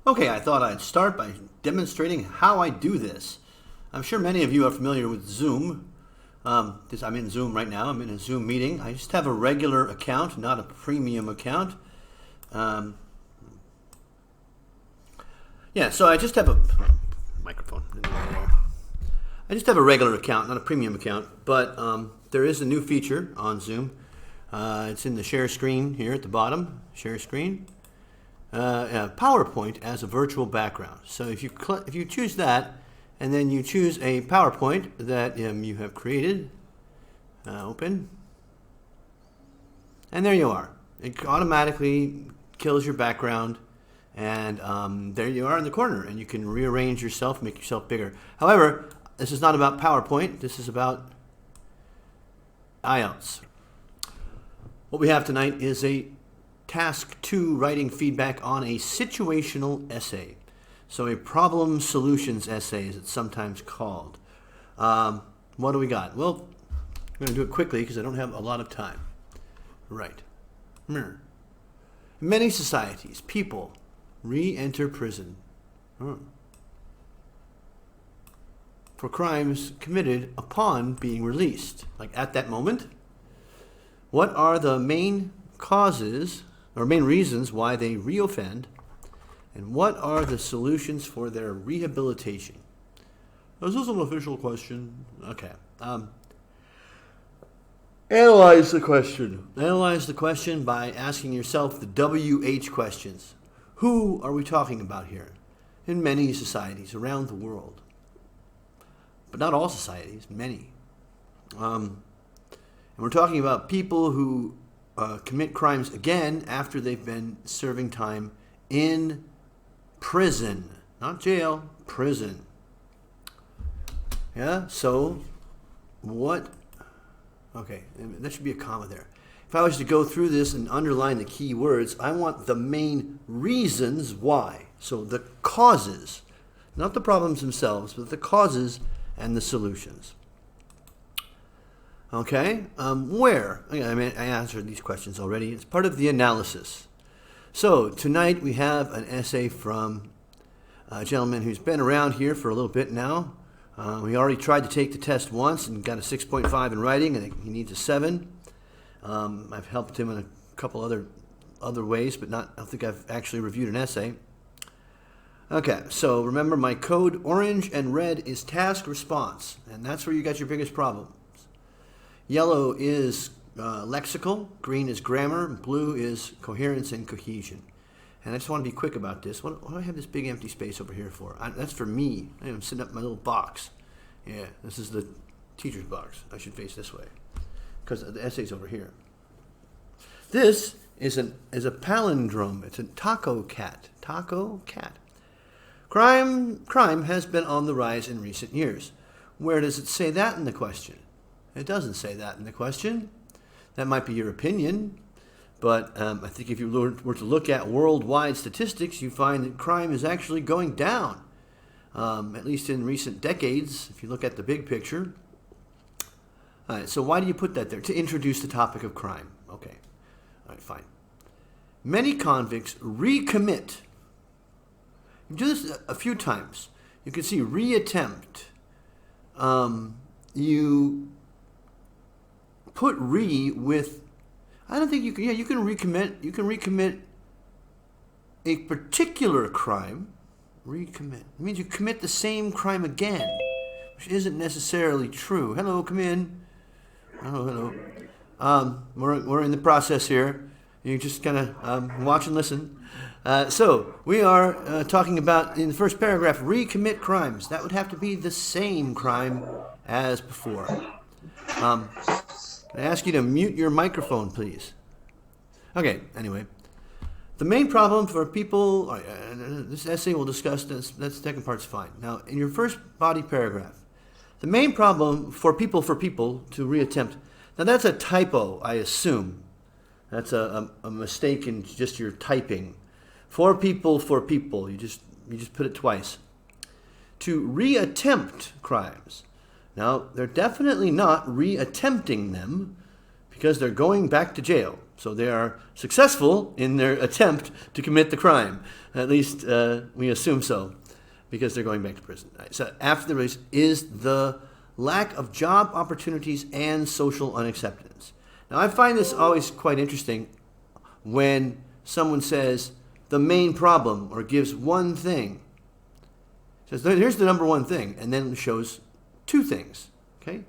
Okay, I thought I'd start by demonstrating how I do this. I'm sure many of you are familiar with Zoom. I'm in Zoom right now. I'm in a Zoom meeting. I just have a regular account, not a premium account. So I just have a microphone. I just have a regular account, not a premium account, but there is a new feature on Zoom. It's in the share screen here at the bottom, share screen. PowerPoint as a virtual background. So if you choose that, and then you choose a PowerPoint that you have created, open, and there you are. It automatically kills your background, and there you are in the corner, and you can rearrange yourself, make yourself bigger. However, this is not about PowerPoint. This is about IELTS. What we have tonight is a Task 2 writing feedback on a situational essay. So a problem solutions essay, as it's sometimes called. What do we got? Well, I'm going to do it quickly because I don't have a lot of time. Right. In many societies, people re-enter prison for crimes committed upon being released. Like at that moment. What are the main causes or main reasons why they reoffend, and what are the solutions for their rehabilitation? Is this an official question? Okay. Analyze the question. Analyze the question by asking yourself the WH questions. Who are we talking about here? In many societies around the world. But not all societies, many. And we're talking about people who commit crimes again after they've been serving time in prison. Not jail, prison. Yeah, so what? Okay, that should be a comma there. If I was to go through this and underline the key words, I want the main reasons why. So the causes, not the problems themselves, but the causes and the solutions. Okay, where? I answered these questions already. It's part of the analysis. So tonight we have an essay from a gentleman who's been around here for a little bit now. He already tried to take the test once and got a 6.5 in writing, and he needs a 7. I've helped him in a couple other ways, but I don't think I've actually reviewed an essay. Okay, so remember my code orange and red is task response, and that's where you got your biggest problem. Yellow is lexical, green is grammar, blue is coherence and cohesion. And I just want to be quick about this. What do I have this big empty space over here for? That's for me. I'm sitting up in my little box. Yeah, this is the teacher's box. I should face this way because the essay's over here. This is a palindrome. It's a taco cat. Taco cat. Crime has been on the rise in recent years. Where does it say that in the question? It doesn't say that in the question. That might be your opinion, but I think if you were to look at worldwide statistics, you find that crime is actually going down, at least in recent decades, if you look at the big picture. All right, so why do you put that there? To introduce the topic of crime. Okay, all right, fine. Many convicts recommit. You do this a few times. You can see reattempt. You put with, I don't think you can, you can recommit a particular crime. Recommit. It means you commit the same crime again, which isn't necessarily true. Hello, come in. Hello. We're in the process here. You just kind of watch and listen. So we are talking about, in the first paragraph, recommit crimes. That would have to be the same crime as before. I ask you to mute your microphone, please. Okay, anyway. The main problem for people, this essay will discuss this, that second part's fine. Now, in your first body paragraph, the main problem for people to reattempt, now that's a typo, I assume. That's a mistake in just your typing. For people, you just put it twice. To reattempt crimes. Now, they're definitely not reattempting them because they're going back to jail. So they are successful in their attempt to commit the crime. At least we assume so, because they're going back to prison. Right. So after the release is the lack of job opportunities and social unacceptance. Now I find this always quite interesting when someone says the main problem or gives one thing. Says here's the number one thing, and then shows two things. Okay?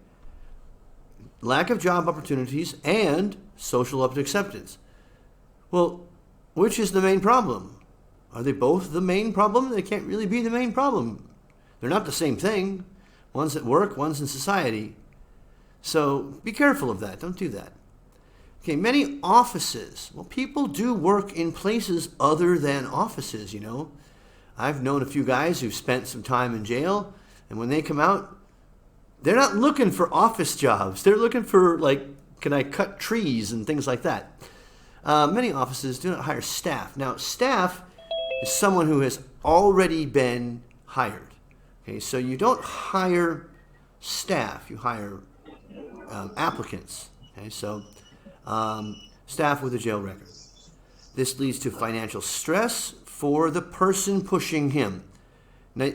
Lack of job opportunities and social acceptance. Well, which is the main problem? Are they both the main problem? They can't really be the main problem. They're not the same thing. One's at work, one's in society. So be careful of that. Don't do that. Okay, many offices. Well, people do work in places other than offices, you know. I've known a few guys who've spent some time in jail, and when they come out, they're not looking for office jobs. They're looking for, like, can I cut trees and things like that. Many offices do not hire staff. Now, staff is someone who has already been hired. Okay, so you don't hire staff. You hire applicants. Okay, so staff with a jail record. This leads to financial stress for the person pushing him. Now,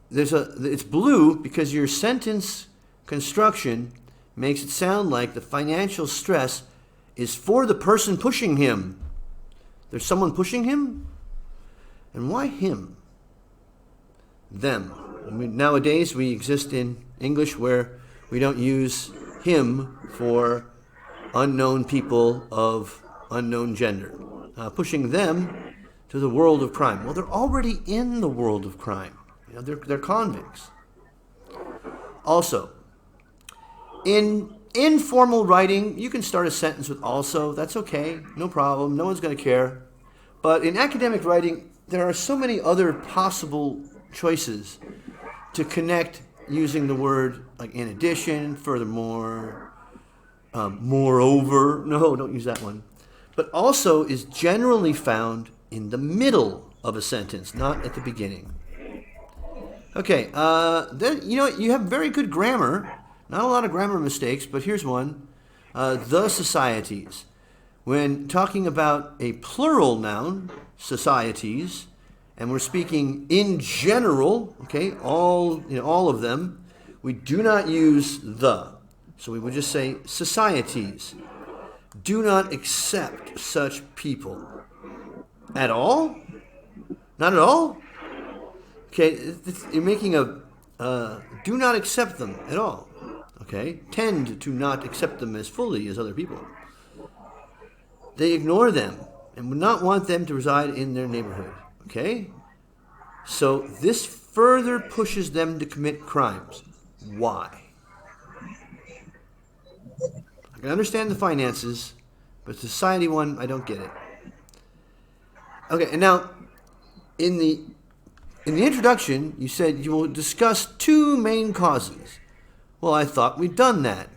it's blue because your sentence construction makes it sound like the financial stress is for the person pushing him. There's someone pushing him? And why him? Them. I mean, nowadays we exist in English where we don't use him for unknown people of unknown gender. Pushing them to the world of crime. Well, they're already in the world of crime. You know, they're convicts. Also, in informal writing, you can start a sentence with also. That's okay. No problem. No one's going to care. But in academic writing, there are so many other possible choices to connect using the word like in addition, furthermore, moreover. No, don't use that one. But also is generally found in the middle of a sentence, not at the beginning. Okay, then you have very good grammar. Not a lot of grammar mistakes, but here's one. The societies. When talking about a plural noun, societies, and we're speaking in general, okay, all of them, we do not use the. So we would just say societies. Do not accept such people. At all? Not at all? Okay, you're making a do not accept them at all. Okay, tend to not accept them as fully as other people. They ignore them and would not want them to reside in their neighborhood. Okay? So this further pushes them to commit crimes. Why? I can understand the finances, but the society one, I don't get it. Okay, and now in the introduction, you said you will discuss two main causes. Well, I thought we'd done that.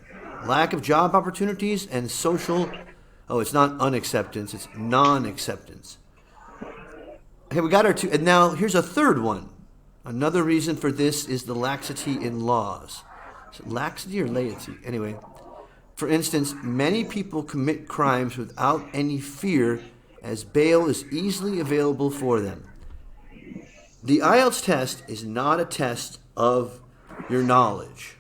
Lack of job opportunities and social... Oh, it's not unacceptance, it's non-acceptance. Okay, we got our two. And now here's a third one. Another reason for this is the laxity in laws. Is it laxity or laity? Anyway, for instance, many people commit crimes without any fear as bail is easily available for them. The IELTS test is not a test of your knowledge.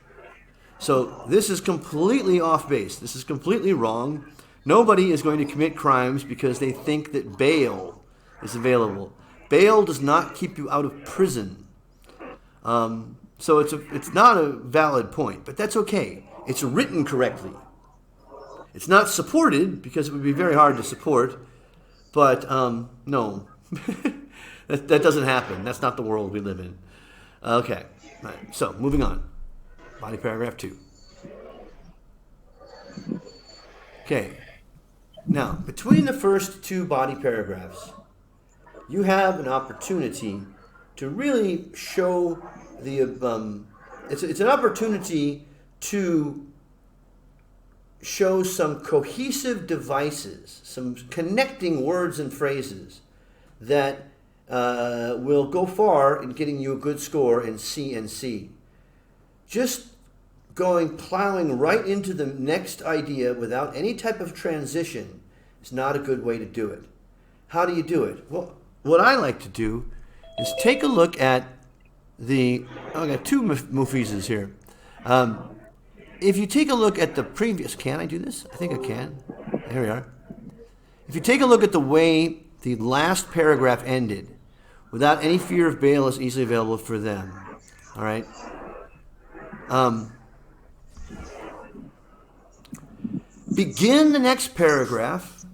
So this is completely off base. This is completely wrong. Nobody is going to commit crimes because they think that bail is available. Bail does not keep you out of prison. So it's not a valid point, but that's okay. It's written correctly. It's not supported because it would be very hard to support, but no. That doesn't happen. That's not the world we live in. Okay, all right. So moving on. Body paragraph 2. Okay. Now, between the first two body paragraphs, you have an opportunity to really show the... it's an opportunity to show some cohesive devices, some connecting words and phrases that will go far in getting you a good score in C&C. Just plowing right into the next idea without any type of transition is not a good way to do it. How do you do it? Well, what I like to do is take a look at I got two Mufizas here. If you take a look at the previous, can I do this? I think I can. There we are. If you take a look at the way the last paragraph ended, without any fear of bail is easily available for them. All right. Begin the next paragraph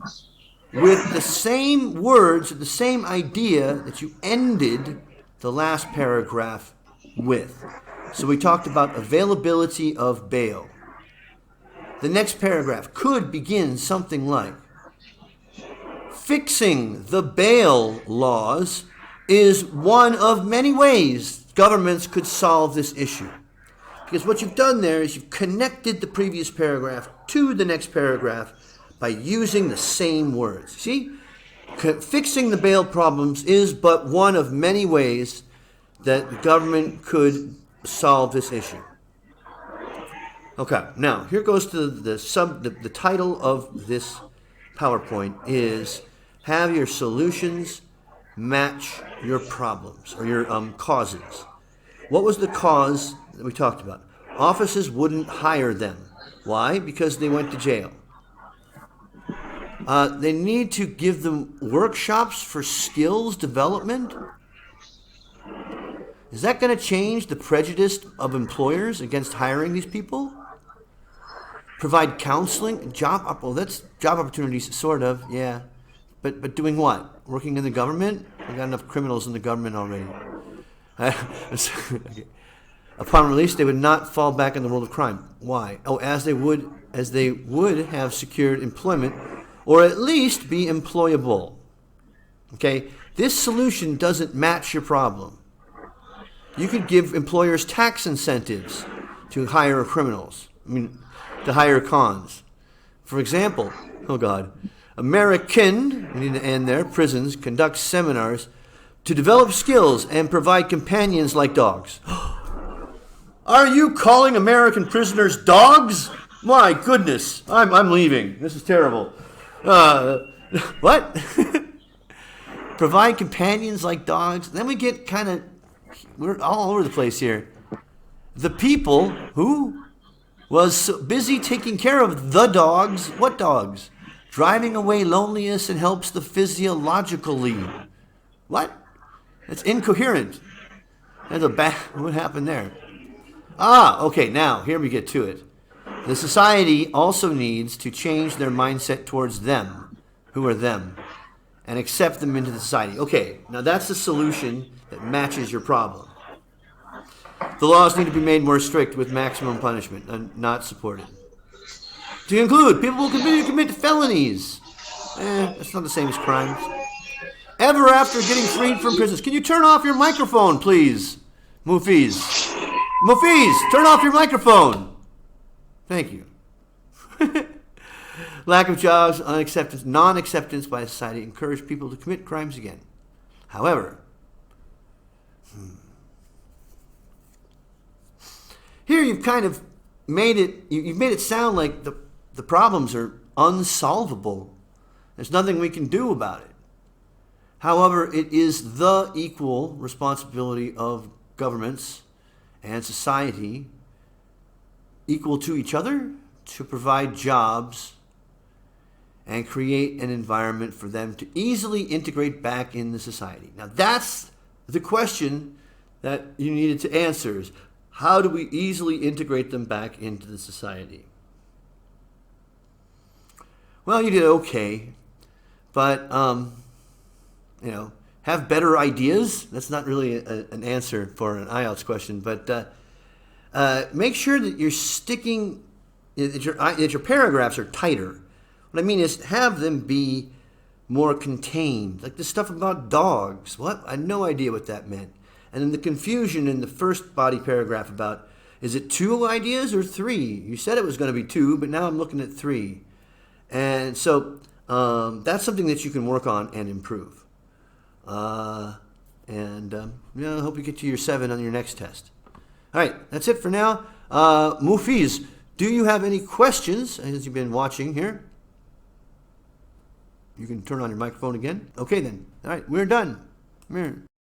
with the same words, the same idea that you ended the last paragraph with. So we talked about availability of bail. The next paragraph could begin something like, fixing the bail laws is one of many ways governments could solve this issue. Because what you've done there is you've connected the previous paragraph to the next paragraph by using the same words. See? Fixing the bail problems is but one of many ways that the government could solve this issue. Okay, now here goes to the title of this PowerPoint is have your solutions match your problems or your causes. What was the cause that we talked about? Offices wouldn't hire them. Why? Because they went to jail. They need to give them workshops for skills development. Is that going to change the prejudice of employers against hiring these people? Provide counseling, that's job opportunities, sort of, yeah. But doing what? Working in the government? We've got enough criminals in the government already. Upon release, they would not fall back in the world of crime. Why? Oh, as they would have secured employment, or at least be employable. Okay, this solution doesn't match your problem. You could give employers tax incentives to hire criminals. To hire cons. For example, American, we need to end there, prisons conduct seminars to develop skills and provide companions like dogs. Are you calling American prisoners dogs? My goodness, I'm leaving. This is terrible. What? Provide companions like dogs? Then we get we're all over the place here. The people who was so busy taking care of the dogs. What dogs? Driving away loneliness and helps the physiologically. What? That's incoherent. What happened there? Okay, now, here we get to it. The society also needs to change their mindset towards them. Who are them? And accept them into the society. Okay, now that's the solution that matches your problem. The laws need to be made more strict with maximum punishment and not supported. To include, people who commit felonies. That's not the same as crimes. Ever after getting freed from prisons. Can you turn off your microphone, please? Mufiz, turn off your microphone. Thank you. Lack of jobs, unacceptance, non-acceptance by society encourage people to commit crimes again. However, here you've kind of made it sound like the problems are unsolvable. There's nothing we can do about it. However, it is the equal responsibility of governments and society, equal to each other, to provide jobs and create an environment for them to easily integrate back in the society. Now that's the question that you needed to answer is, how do we easily integrate them back into the society? Well, you did okay, but have better ideas. That's not really an answer for an IELTS question, but make sure that you're sticking, that your paragraphs are tighter. What I mean is have them be more contained, like the stuff about dogs. What? I had no idea what that meant. And then the confusion in the first body paragraph about, is it 2 ideas or 3? You said it was going to be 2, but now I'm looking at 3. And so that's something that you can work on and improve. I hope you get to your 7 on your next test. All right, that's it for now. Mufiz, do you have any questions as you've been watching here? You can turn on your microphone again. Okay then. All right, we're done. Come here.